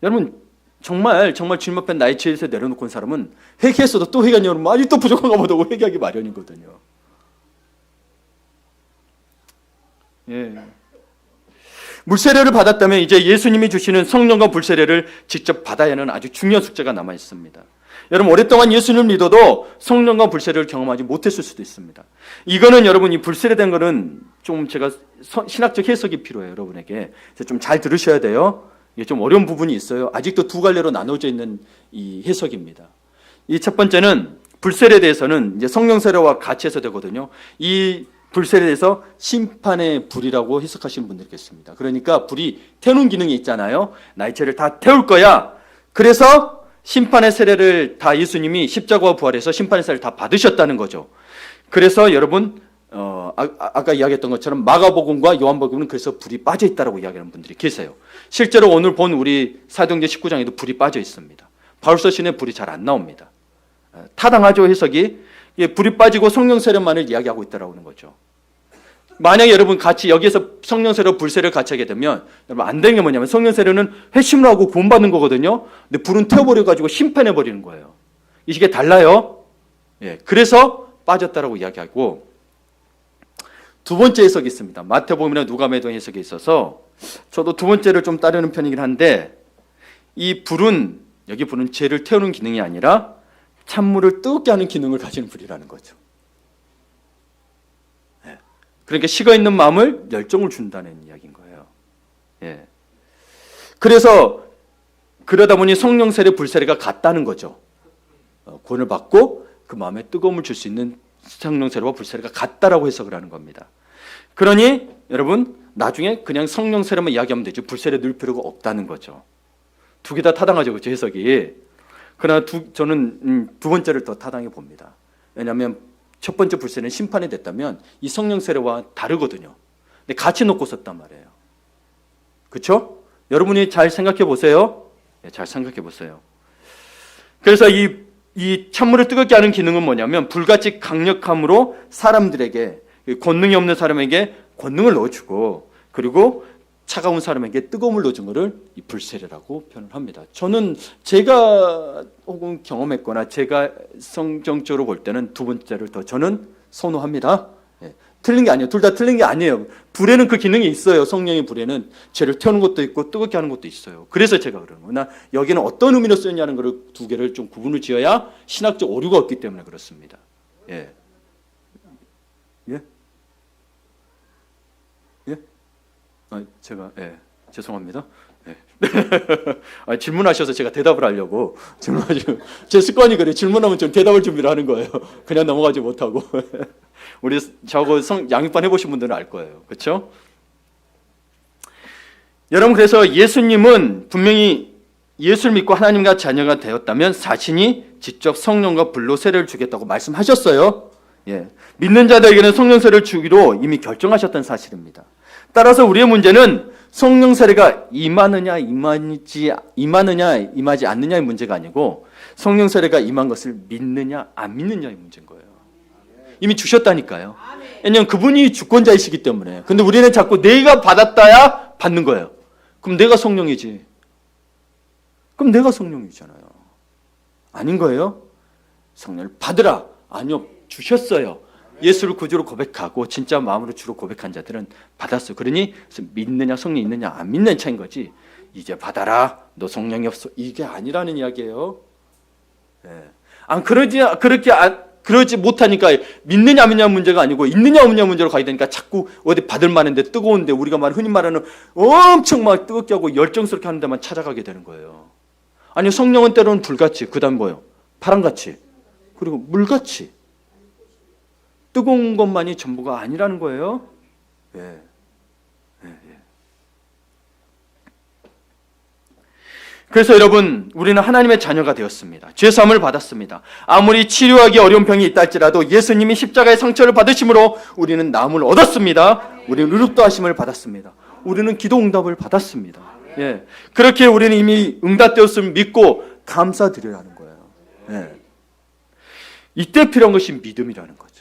A: 여러분, 정말 주님 앞에 나의 죄에서 내려놓고 온 사람은 회개했어도 또 회개하냐 그러면 아니 또 부족한가 보다 회개하기 마련이거든요. 예. 물세례를 받았다면 이제 예수님이 주시는 성령과 불세례를 직접 받아야 하는 아주 중요한 숙제가 남아 있습니다. 여러분, 오랫동안 예수님을 믿어도 성령과 불세례를 경험하지 못했을 수도 있습니다. 이거는 여러분, 이 불세례된 거는 좀 제가 신학적 해석이 필요해요. 여러분에게 좀 잘 들으셔야 돼요. 이게 좀 어려운 부분이 있어요. 아직도 두 갈래로 나눠져 있는 이 해석입니다. 이 첫 번째는 불세례에 대해서는 이제 성령 세례와 같이 해서 되거든요. 이 불세례에 대해서 심판의 불이라고 해석하시는 분들이 계십니다. 그러니까 불이 태우는 기능이 있잖아요. 나의 죄를 다 태울 거야. 그래서 심판의 세례를 다 예수님이 십자가와 부활해서 심판의 세례를 다 받으셨다는 거죠. 그래서 여러분 아까 이야기했던 것처럼 마가복음과 요한복음은 그래서 불이 빠져 있다라고 이야기하는 분들이 계세요. 실제로 오늘 본 우리 사도행전 19장에도 불이 빠져 있습니다. 바울서신에 불이 잘 안 나옵니다. 타당하죠, 해석이. 불이 빠지고 성령 세례만을 이야기하고 있다라고 하는 거죠. 만약에 여러분 같이 여기에서 성령 세례와 불 세례를 같이 하게 되면 여러분 안 되는 게 뭐냐면 성령 세례는 회심을 하고 구원받는 거거든요. 근데 불은 태워버려 가지고 심판해 버리는 거예요. 이게 달라요. 그래서 빠졌다라고 이야기하고, 두 번째 해석이 있습니다. 마태복음이나 누가복음 해석이 있어서 저도 두 번째를 좀 따르는 편이긴 한데, 이 불은, 여기 불은 죄를 태우는 기능이 아니라 찬물을 뜨겁게 하는 기능을 가지는 불이라는 거죠. 그러니까 식어있는 마음을 열정을 준다는 이야기인 거예요. 그래서 그러다 보니 성령 세례, 불 세례가 같다는 거죠. 구원을 받고 그 마음에 뜨거움을 줄 수 있는 성령 세례와 불 세례가 같다라고 해석을 하는 겁니다. 그러니 여러분 나중에 그냥 성령 세례만 이야기하면 되죠. 불 세례 넣을 필요가 없다는 거죠. 두 개 다 타당하죠, 그렇죠, 해석이. 그러나 저는 두 번째를 더 타당해 봅니다. 왜냐하면 첫 번째 불 세례는 심판이 됐다면 이 성령 세례와 다르거든요. 근데 같이 놓고 썼단 말이에요. 그렇죠? 여러분이 잘 생각해 보세요. 잘 생각해 보세요. 그래서 이 찬물을 뜨겁게 하는 기능은 뭐냐면 불같이 강력함으로 사람들에게, 권능이 없는 사람에게 권능을 넣어주고, 그리고 차가운 사람에게 뜨거움을 넣어준 것을 이 불세례라고 표현을 합니다. 저는 제가 혹은 경험했거나 제가 성경적으로 볼 때는 두 번째를 더 저는 선호합니다. 틀린 게 아니에요. 둘 다 틀린 게 아니에요. 불에는 그 기능이 있어요. 성령의 불에는 죄를 태우는 것도 있고 뜨겁게 하는 것도 있어요. 그래서 제가 그러는 거나 여기는 어떤 의미로 쓰였냐는 것을 두 개를 좀 구분을 지어야 신학적 오류가 없기 때문에 그렇습니다. 예. 제가 죄송합니다. 질문하셔서 제가 대답을 하려고 질문하시고, 제 습관이 그래요. 질문하면 좀 대답을 준비를 하는 거예요. 그냥 넘어가지 못하고. 우리 저하고 양육반 해보신 분들은 알 거예요. 그렇죠? 여러분, 그래서 예수님은 분명히 예수를 믿고 하나님과 자녀가 되었다면 자신이 직접 성령과 불로 세례를 주겠다고 말씀하셨어요. 믿는 자들에게는 성령 세례를 주기로 이미 결정하셨던 사실입니다. 따라서 우리의 문제는 성령 세례가 임하느냐 임하지 않느냐의 문제가 아니고 성령 세례가 임한 것을 믿느냐 안 믿느냐의 문제인 거예요. 이미 주셨다니까요. 왜냐하면 그분이 주권자이시기 때문에. 근데 우리는 자꾸 내가 받았다야 받는 거예요. 그럼 내가 성령이지. 그럼 내가 성령이잖아요. 아닌 거예요? 성령을 받으라. 아니요, 주셨어요. 예수를 구주로 고백하고 진짜 마음으로 주로 고백한 자들은 받았어요. 그러니 믿느냐 성령이 있느냐 안 믿는 차인 거지, 이제 받아라 너 성령이 없어 이게 아니라는 이야기예요. 그러지 못하니까 믿느냐 안 믿느냐 문제가 아니고 있느냐 없느냐 문제로 가야 되니까 자꾸 어디 받을 만한데 뜨거운데 우리가 흔히 말하는 엄청 막 뜨겁게 하고 열정스럽게 하는 데만 찾아가게 되는 거예요. 아니 성령은 때로는 불같이, 그 다음 뭐예요? 바람같이, 그리고 물같이 뜨거운 것만이 전부가 아니라는 거예요. 그래서 여러분, 우리는 하나님의 자녀가 되었습니다. 죄사함을 받았습니다. 아무리 치료하기 어려운 병이 있다 할지라도 예수님이 십자가의 상처를 받으심으로 우리는 나음을 얻었습니다. 우리는 의롭다하심을 받았습니다. 우리는 기도 응답을 받았습니다. 그렇게 우리는 이미 응답되었음을 믿고 감사드리라는 거예요. 이때 필요한 것이 믿음이라는 거죠.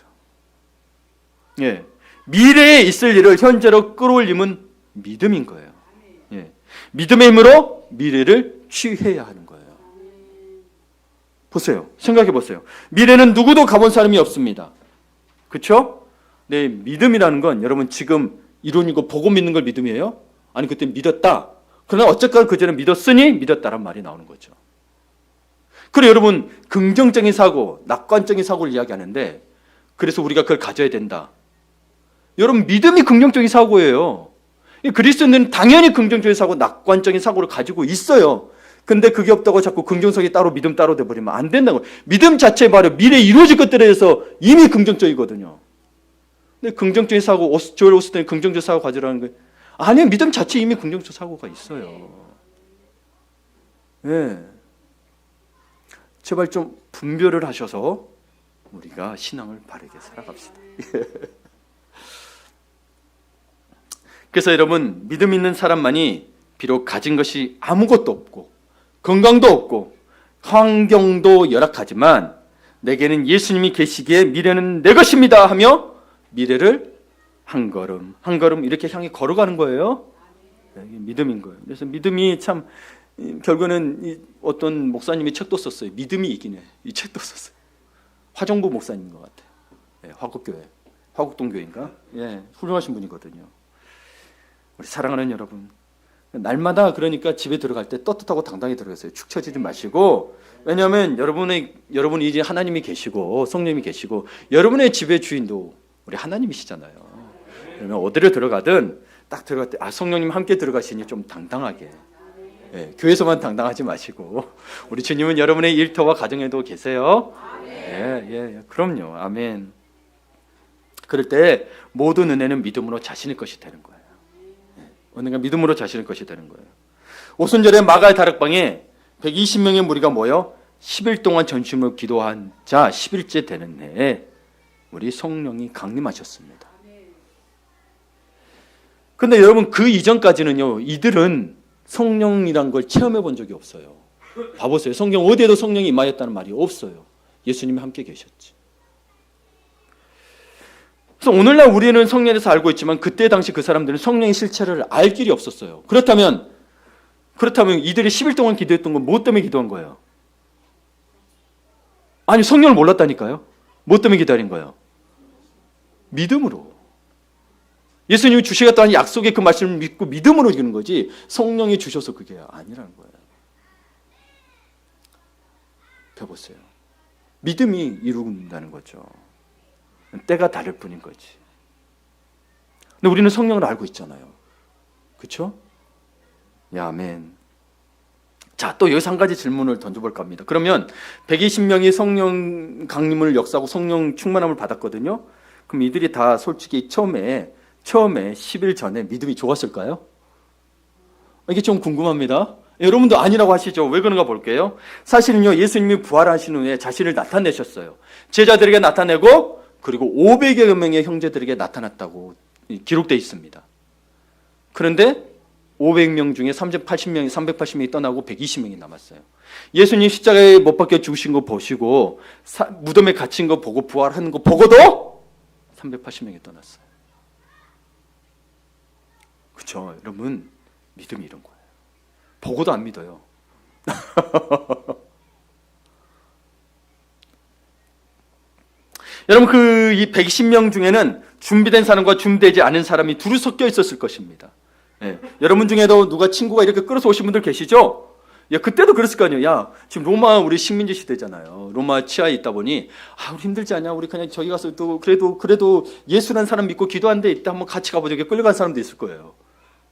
A: 미래에 있을 일을 현재로 끌어올림은 믿음인 거예요. 믿음의 힘으로 미래를 취해야 하는 거예요. 보세요. 생각해 보세요. 미래는 누구도 가본 사람이 없습니다. 그렇죠? 네, 믿음이라는 건 여러분 지금 이론이고 보고 믿는 걸 믿음이에요? 아니 그때 믿었다. 그러나 어쨌건 그전에 믿었으니 믿었다란 말이 나오는 거죠. 그리고 여러분 긍정적인 사고, 낙관적인 사고를 이야기하는데 그래서 우리가 그걸 가져야 된다. 여러분 믿음이 긍정적인 사고예요. 그리스도인은 당연히 긍정적인 사고, 낙관적인 사고를 가지고 있어요. 근데 그게 없다고 자꾸 긍정성이 따로 믿음 따로 돼버리면 안 된다고. 믿음 자체 바로 미래에 이루어질 것들에 대해서 이미 긍정적이거든요. 근데 긍정적인 사고, 조엘 오스틴이 긍정적 사고 가지라는 거예요. 아니요, 믿음 자체 이미 긍정적 사고가 있어요. 제발 좀 분별을 하셔서 우리가 신앙을 바르게 살아갑시다. 그래서 여러분, 믿음 있는 사람만이 비록 가진 것이 아무것도 없고 건강도 없고 환경도 열악하지만 내게는 예수님이 계시기에 미래는 내 것입니다 하며 미래를 한 걸음 한 걸음 이렇게 향해 걸어가는 거예요. 이게 믿음인 거예요. 그래서 믿음이 참 결국은 어떤 목사님이 책도 썼어요. 믿음이 이기네. 이 책도 썼어요. 화정부 목사님인 것 같아요. 예, 화곡교회, 화곡동교회인가? 예, 훌륭하신 분이거든요. 우리 사랑하는 여러분, 날마다 그러니까 집에 들어갈 때 떳떳하고 당당히 들어가세요. 축 처지지 마시고. 왜냐하면 여러분이 이제 하나님이 계시고 성령님이 계시고 여러분의 집의 주인도 우리 하나님이시잖아요. 그러면 어디를 들어가든 딱 들어갈 때 성령님 함께 들어가시니 좀 당당하게. 예, 교회에서만 당당하지 마시고 우리 주님은 여러분의 일터와 가정에도 계세요. 예, 그럼요. 아멘. 그럴 때 모든 은혜는 믿음으로 자신의 것이 되는 거예요. 언젠가 믿음으로 자신의 것이 되는 거예요. 오순절에 마가의 다락방에 120명의 무리가 모여 10일 동안 전심으로 기도한 자 10일째 되는 해에 우리 성령이 강림하셨습니다. 그런데 여러분, 그 이전까지는요, 이들은 성령이란 걸 체험해 본 적이 없어요. 봐보세요. 성경 어디에도 성령이 임하였다는 말이 없어요. 예수님이 함께 계셨지. 그래서 오늘날 우리는 성령에 대해서 알고 있지만 그때 당시 그 사람들은 성령의 실체를 알 길이 없었어요. 그렇다면 이들이 10일 동안 기도했던 건 뭐 때문에 기도한 거예요? 아니, 성령을 몰랐다니까요. 뭐 때문에 기다린 거예요? 믿음으로. 예수님이 주시겠다는 약속의 그 말씀을 믿고 믿음으로 이기는 거지 성령이 주셔서 그게 아니라는 거예요. 펴보세요. 믿음이 이룬다는 거죠. 때가 다를 뿐인 거지. 근데 우리는 성령을 알고 있잖아요. 그렇죠? 아멘. 자, 또 여기서 한 가지 질문을 던져볼까 합니다. 그러면 120명이 성령 강림을 역사하고 성령 충만함을 받았거든요. 그럼 이들이 다 솔직히 처음에 10일 전에 믿음이 좋았을까요? 이게 좀 궁금합니다. 여러분도 아니라고 하시죠. 왜 그런가 볼게요. 사실은요, 예수님이 부활하신 후에 자신을 나타내셨어요. 제자들에게 나타내고 그리고 500여 명의 형제들에게 나타났다고 기록되어 있습니다. 그런데 500명 중에 380명이 떠나고 120명이 남았어요. 예수님 십자가에 못 박혀 죽으신 거 보시고 무덤에 갇힌 거 보고 부활하는 거 보고도 380명이 떠났어요. 그렇죠, 여러분. 믿음이 이런 거예요. 보고도 안 믿어요. 여러분, 이 120명 중에는 준비된 사람과 준비되지 않은 사람이 두루 섞여 있었을 것입니다. 예. 여러분 중에도 누가 친구가 이렇게 끌어서 오신 분들 계시죠? 야, 그때도 그랬을 거 아니에요. 야, 지금 로마 우리 식민지 시대잖아요. 로마 치하에 있다 보니 우리 힘들지 않냐? 우리 그냥 저기 가서 또 그래도 예수라는 사람 믿고 기도하는 데 있다. 한번 같이 가보자. 끌려간 사람도 있을 거예요.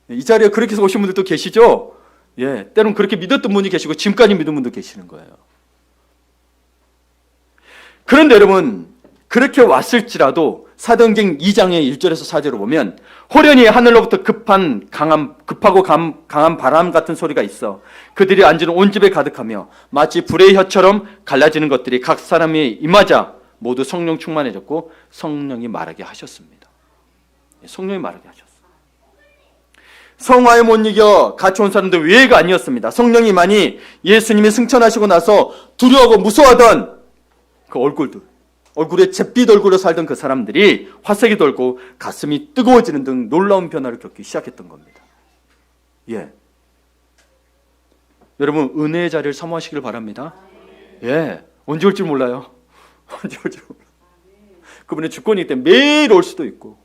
A: 이 자리에 그렇게 해서 오신 분들도 계시죠? 예, 때로는 그렇게 믿었던 분이 계시고 지금까지 믿는 분도 계시는 거예요. 그런데 여러분, 그렇게 왔을지라도 사도행전 2장의 1절에서 4절을 보면 호련히 하늘로부터 급하고 강한 바람 같은 소리가 있어 그들이 앉은 온 집에 가득하며 마치 불의 혀처럼 갈라지는 것들이 각 사람이 임하자 모두 성령 충만해졌고 성령이 말하게 하셨습니다. 성령이 말하게 하셨어요. 성화에 못 이겨 같이 온 사람들 외가 아니었습니다. 성령이 많이 예수님이 승천하시고 나서 두려워하고 무서워하던 그 얼굴에 잿빛 얼굴로 살던 그 사람들이 화색이 돌고 가슴이 뜨거워지는 등 놀라운 변화를 겪기 시작했던 겁니다. 예. 여러분, 은혜의 자리를 사모하시길 바랍니다. 예. 언제 올지 몰라요. 언제 올지 몰라요. 그분의 주권이기 때문에 매일 올 수도 있고.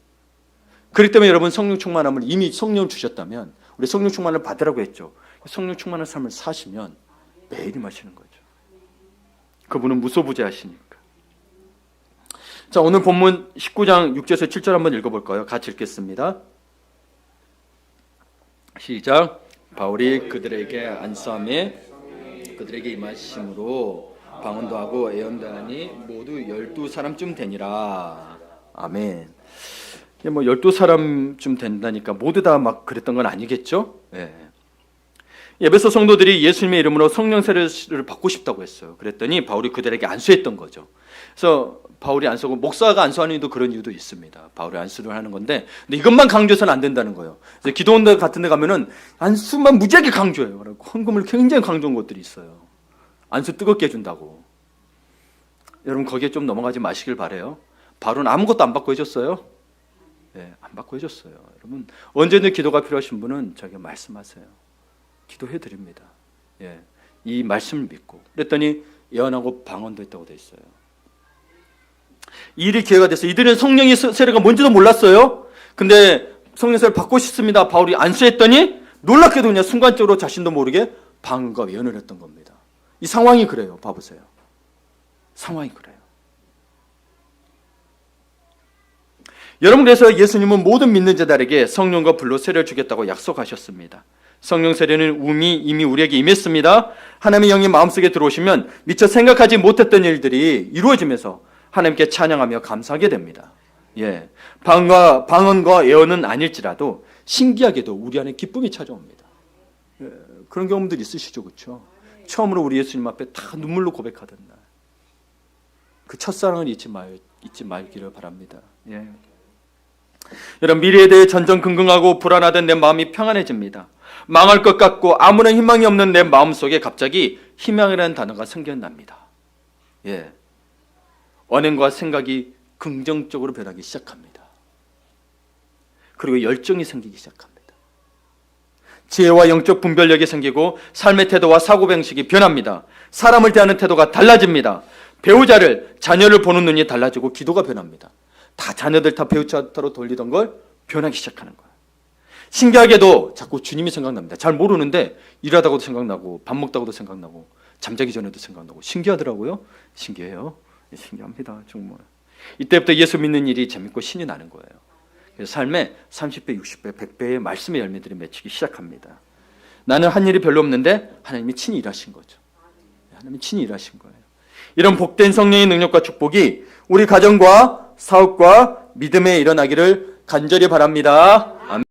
A: 그렇기 때문에 여러분, 성령 충만함을 이미 성령을 주셨다면 우리 성령 충만을 받으라고 했죠. 성령 충만한 삶을 사시면 매일 임하시는 거죠. 그분은 무소부재하시니까. 자, 오늘 본문 19장 6절에서 7절 한번 읽어볼까요? 같이 읽겠습니다. 시작. 바울이 그들에게 안수함에 그들에게 임하심으로 방언도 하고 애언도 하니 모두 12사람쯤 되니라. 아멘. 12사람쯤 된다니까 모두 다 막 그랬던 건 아니겠죠? 예. 에베소 성도들이 예수님의 이름으로 성령 세례를 받고 싶다고 했어요. 그랬더니 바울이 그들에게 안수했던 거죠. 그래서 바울이 안수하고 목사가 안수하는 이유도 그런 이유도 있습니다. 바울이 안수를 하는 건데, 근데 이것만 강조해서는 안 된다는 거예요. 그래서 기도원들 같은 데 가면은 안수만 무지하게 강조해요. 헌금을 굉장히 강조한 것들이 있어요. 안수 뜨겁게 해준다고. 여러분 거기에 좀 넘어가지 마시길 바래요. 바울은 아무것도 안 받고 해줬어요. 네, 안 받고 해줬어요. 여러분 언제든 기도가 필요하신 분은 저에게 말씀하세요. 기도해 드립니다. 예, 이 말씀을 믿고. 그랬더니 예언하고 방언도 했다고 돼 있어요. 이 일이 기회가 됐어요. 이들은 성령의 세례가 뭔지도 몰랐어요. 근데 성령 세례를 받고 싶습니다. 바울이 안수했더니 놀랍게도 그냥 순간적으로 자신도 모르게 방언과 예언을 했던 겁니다. 이 상황이 그래요. 봐보세요. 상황이 그래요. 여러분 그래서 예수님은 모든 믿는 자들에게 성령과 불로 세례를 주겠다고 약속하셨습니다. 성령 세례는 이미 우리에게 임했습니다. 하나님의 영이 마음속에 들어오시면 미처 생각하지 못했던 일들이 이루어지면서 하나님께 찬양하며 감사하게 됩니다. 예, 방언과 예언은 아닐지라도 신기하게도 우리 안에 기쁨이 찾아옵니다. 예, 그런 경험들 있으시죠, 그렇죠? 처음으로 우리 예수님 앞에 다 눈물로 고백하던 날, 그 첫사랑을 잊지 말기를 바랍니다. 예. 여러분 미래에 대해 전전긍긍하고 불안하던 내 마음이 평안해집니다. 망할 것 같고 아무런 희망이 없는 내 마음속에 갑자기 희망이라는 단어가 생겨납니다. 예, 언행과 생각이 긍정적으로 변하기 시작합니다. 그리고 열정이 생기기 시작합니다. 지혜와 영적 분별력이 생기고 삶의 태도와 사고방식이 변합니다. 사람을 대하는 태도가 달라집니다. 배우자를, 자녀를 보는 눈이 달라지고 기도가 변합니다. 다 자녀들 다 배우자로 돌리던 걸 변하기 시작하는 거예요. 신기하게도 자꾸 주님이 생각납니다. 잘 모르는데 일하다가도 생각나고 밥 먹다가도 생각나고 잠자기 전에도 생각나고 신기하더라고요. 신기해요. 신기합니다. 정말. 이때부터 예수 믿는 일이 재밌고 신이 나는 거예요. 그래서 삶에 30배, 60배, 100배의 말씀의 열매들이 맺히기 시작합니다. 나는 한 일이 별로 없는데 하나님이 친히 일하신 거죠. 하나님이 친히 일하신 거예요. 이런 복된 성령의 능력과 축복이 우리 가정과 사업과 믿음에 일어나기를 간절히 바랍니다. 아멘.